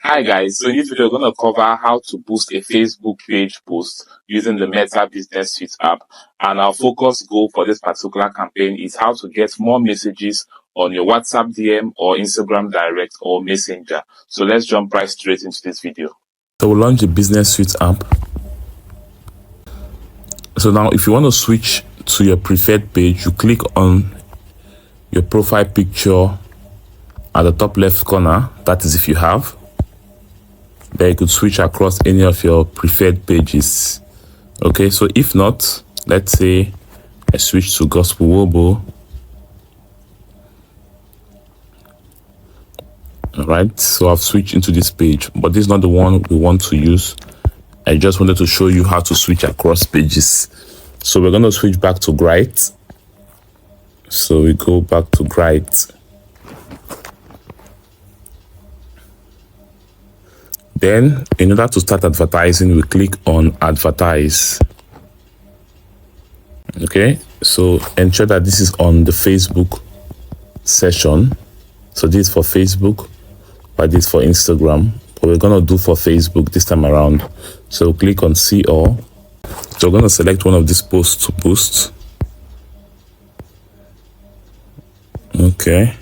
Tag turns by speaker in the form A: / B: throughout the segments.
A: Hi guys, so in this video we're going to cover how to boost a Facebook page post using the Meta Business Suite app, and our focus goal for this particular campaign is how to get more messages on your WhatsApp DM or Instagram Direct or Messenger. So let's jump right straight into this video.
B: So we'll launch the Business Suite app. So now if you want to switch to your preferred page, you click on your profile picture at the top left corner. That is if you have. Then you could switch across any of your preferred pages. Okay, so if not, let's say I switch to Gospel Wobo. Alright, so I've switched into this page, but this is not the one we want to use. I just wanted to show you how to switch across pages. So we're going to switch back to Bright. So we go back to Bright. Then, in order to start advertising, we click on Advertise. Okay, so ensure that this is on the Facebook session. So this is for Facebook, but this is for Instagram. But we're going to do for Facebook this time around. So click on See All. So we're going to select one of these posts to boost. Okay.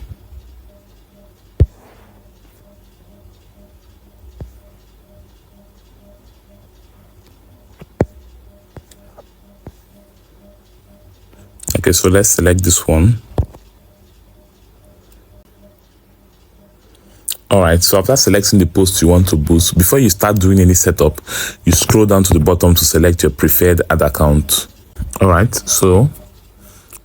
B: Okay, so let's select this one. Alright, so after selecting the post you want to boost, before you start doing any setup, you scroll down to the bottom to select your preferred ad account. Alright, so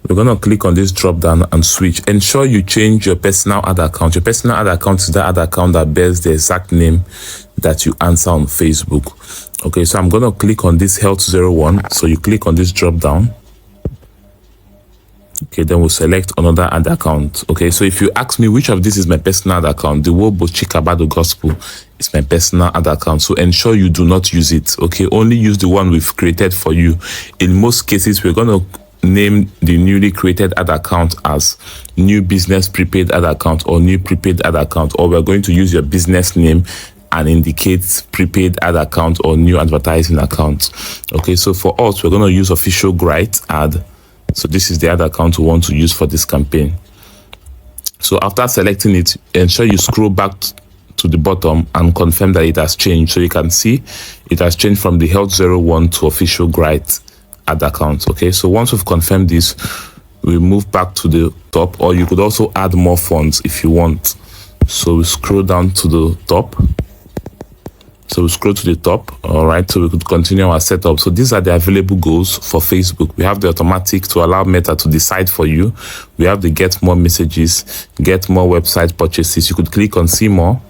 B: we're going to click on this drop down and switch. Ensure you change your personal ad account. Your personal ad account is the ad account that bears the exact name that you answer on Facebook. Okay, so I'm going to click on this Health01. So you click on this drop down. Okay, then we'll select another ad account. Okay, so if you ask me which of this is my personal ad account, the Wobo Chikabado Gospel is my personal ad account. So ensure you do not use it. Okay, only use the one we've created for you. In most cases, we're going to name the newly created ad account as New Business Prepaid Ad Account or New Prepaid Ad Account, or we're going to use your business name and indicate prepaid ad account or new advertising account. Okay, so for us, we're going to use Official Bright ad. So this is the ad account we want to use for this campaign. So after selecting it, ensure you scroll back to the bottom and confirm that it has changed. So you can see it has changed from the Health01 to Official Bright ad account. Okay, so once we've confirmed this, we move back to the top, or you could also add more fonts if you want. So we scroll down to the top. So we scroll to the top. All right, so we could continue our setup. So these are the available goals for Facebook. We have the automatic to allow Meta to decide for you. We have the get more messages, get more website purchases. You could click on see more,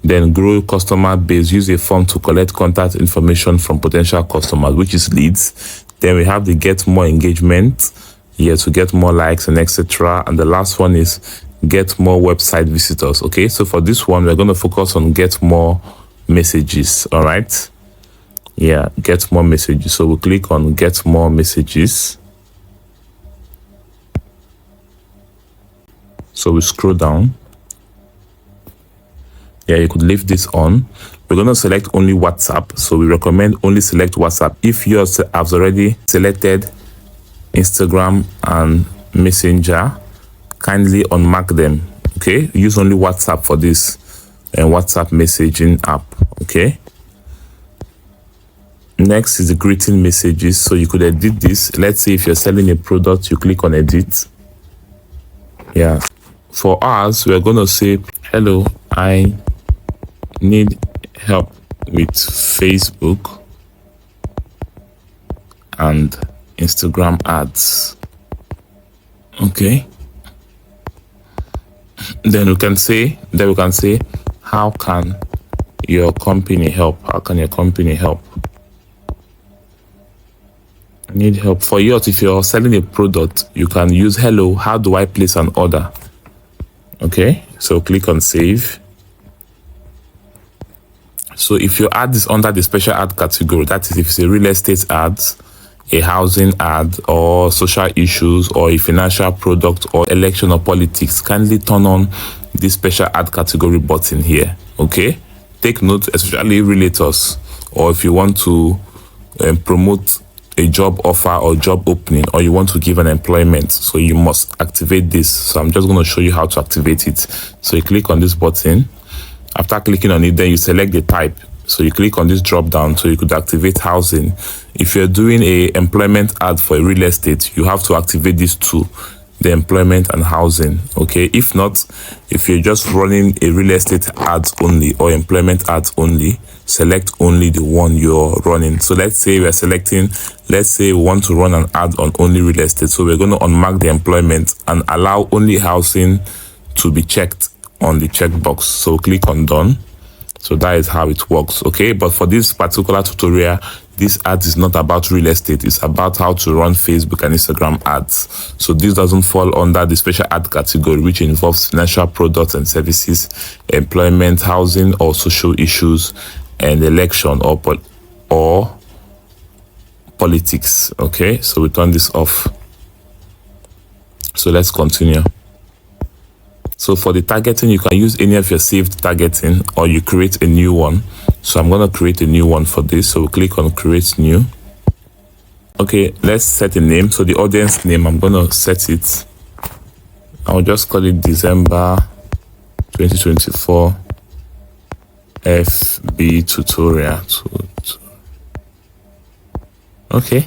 B: then grow customer base, use a form to collect contact information from potential customers, which is leads. Then we have the get more engagement, here to get more likes and etc. And the last one is get more website visitors. Okay, so for this one, we're going to focus on get more messages. All right, yeah, get more messages. So we'll click on get more messages. So we scroll down. Yeah, you could leave this on. We're going to select only WhatsApp. So we recommend only select WhatsApp. If you have already selected Instagram and Messenger, kindly unmark them. Okay, use only WhatsApp for this and WhatsApp messaging app. Okay, next is the greeting messages. So you could edit this. Let's say if you're selling a product, you click on edit. Yeah, for us, we're going to say, hello, I need help with Facebook and Instagram ads. Okay, then we can say how can your company help? How can your company help? I need help. For yours, if you're selling a product, you can use hello, how do I place an order? Okay, so click on save. So if your ad is under the special ad category, that is if it's a real estate ad, a housing ad, or social issues, or a financial product, or election or politics, kindly turn on this special ad category button here. Okay, take note, especially realtors, or if you want to promote a job offer or job opening, or you want to give an employment, so you must activate this. So I'm just going to show you how to activate it. So you click on this button. After clicking on it, then you select the type. So you click on this drop down, so you could activate housing. If you're doing a employment ad for a real estate, you have to activate these two, the employment and housing. Okay, if not, if you're just running a real estate ads only or employment ads only, select only the one you're running. So let's say we want to run an ad on only real estate, so we're going to unmark the employment and allow only housing to be checked on the checkbox. So click on done. So that is how it works. Okay, but for this particular tutorial, this ad is not about real estate. It's about how to run Facebook and Instagram ads. So this doesn't fall under the special ad category, which involves financial products and services, employment, housing, or social issues, and election or politics. Okay, so we turn this off. So let's continue. So for the targeting, you can use any of your saved targeting, or you create a new one. So I'm going to create a new one for this. So we'll click on create new. Okay, let's set a name. So the audience name, I'm going to set it. I'll just call it December 2024 FB tutorial. Okay.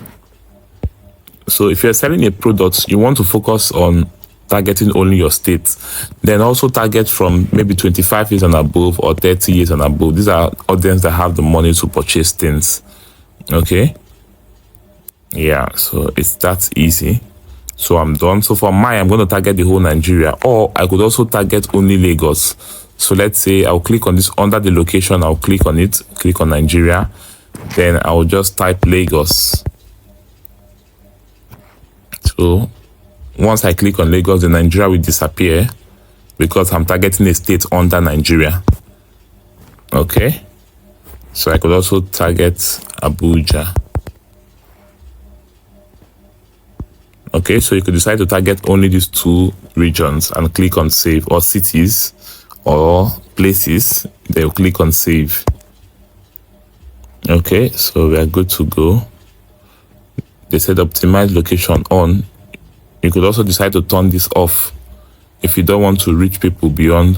B: So if you're selling a product, you want to focus on targeting only your state. Then also target from maybe 25 years and above or 30 years and above. These are audience that have the money to purchase things. Okay. Yeah, so it's that easy. So I'm done. So for mine, I'm going to target the whole Nigeria, or I could also target only Lagos. So let's say I'll click on this under the location. I'll click on it, click on Nigeria. Then I'll just type Lagos. So once I click on Lagos, the Nigeria will disappear because I'm targeting a state under Nigeria. Okay. So I could also target Abuja. Okay, so you could decide to target only these two regions and click on save, or cities or places. They'll click on save. Okay, so we are good to go. They said optimize location on. You could also decide to turn this off if you don't want to reach people beyond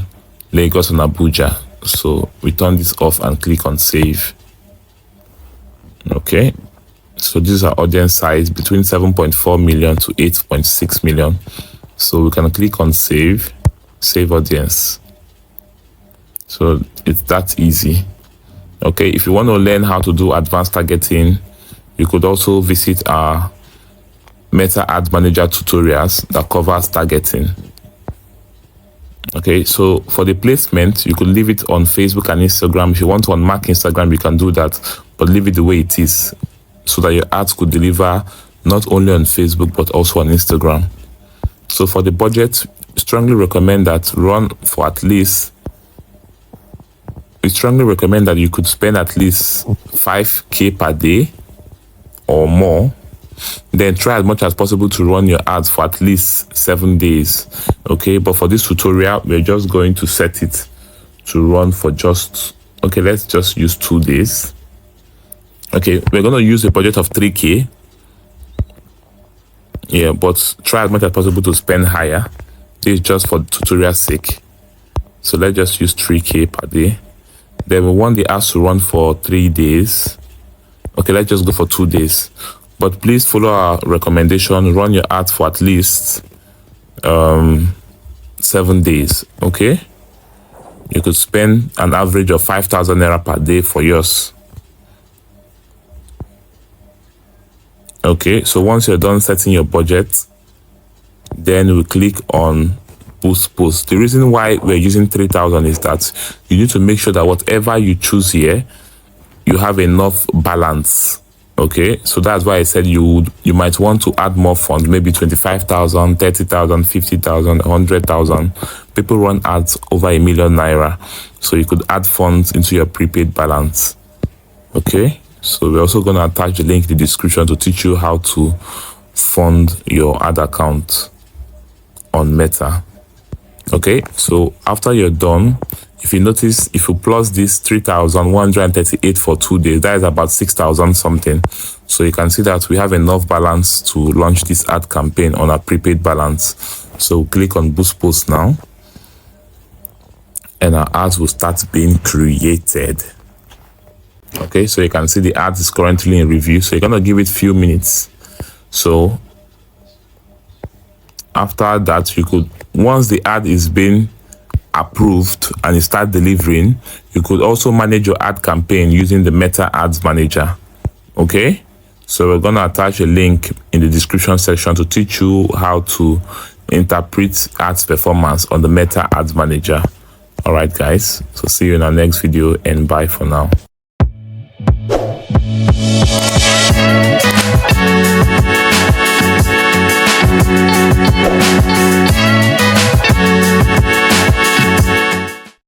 B: Lagos and Abuja. So we turn this off and click on save. Okay. So this is our audience size between 7.4 million to 8.6 million. So we can click on save audience. So it's that easy. Okay. If you want to learn how to do advanced targeting, you could also visit our Meta Ad Manager tutorials that covers targeting. Okay, so for the placement, you could leave it on Facebook and Instagram. If you want to unmark Instagram, you can do that, but leave it the way it is so that your ads could deliver not only on Facebook, but also on Instagram. So for the budget, we strongly recommend that you could spend at least 5K per day or more. Then try as much as possible to run your ads for at least 7 days. Okay, but for this tutorial, we're just going to set it to run for let's just use 2 days. Okay, we're going to use a budget of 3K. Yeah, but try as much as possible to spend higher. This is just for tutorial's sake. So let's just use 3K per day. Then we want the ads to run for 3 days. Okay, let's just go for 2 days. But please follow our recommendation. Run your ads for at least 7 days. Okay, you could spend an average of 5,000 naira per day for yours. Okay, so once you're done setting your budget, then we click on boost post. The reason why we're using 3,000 is that you need to make sure that whatever you choose here, you have enough balance. Okay, so that's why I said you might want to add more funds, maybe 25,000, 30,000, 50,000, 100,000. People run ads over 1 million naira, so you could add funds into your prepaid balance. Okay, so we're also going to attach the link in the description to teach you how to fund your ad account on Meta. Okay, so after you're done, If you notice, if you plus this 3,138 for 2 days, that is about 6,000 something. So you can see that we have enough balance to launch this ad campaign on our prepaid balance. So click on boost post now, and our ads will start being created. Okay, so you can see the ad is currently in review. So you're gonna give it few minutes. So after that, you could, once the ad is being approved and you start delivering, you could also manage your ad campaign using the Meta Ads Manager. Okay, so we're gonna attach a link in the description section to teach you how to interpret ads performance on the Meta Ads Manager. All right, guys, so see you in our next video, and bye for now.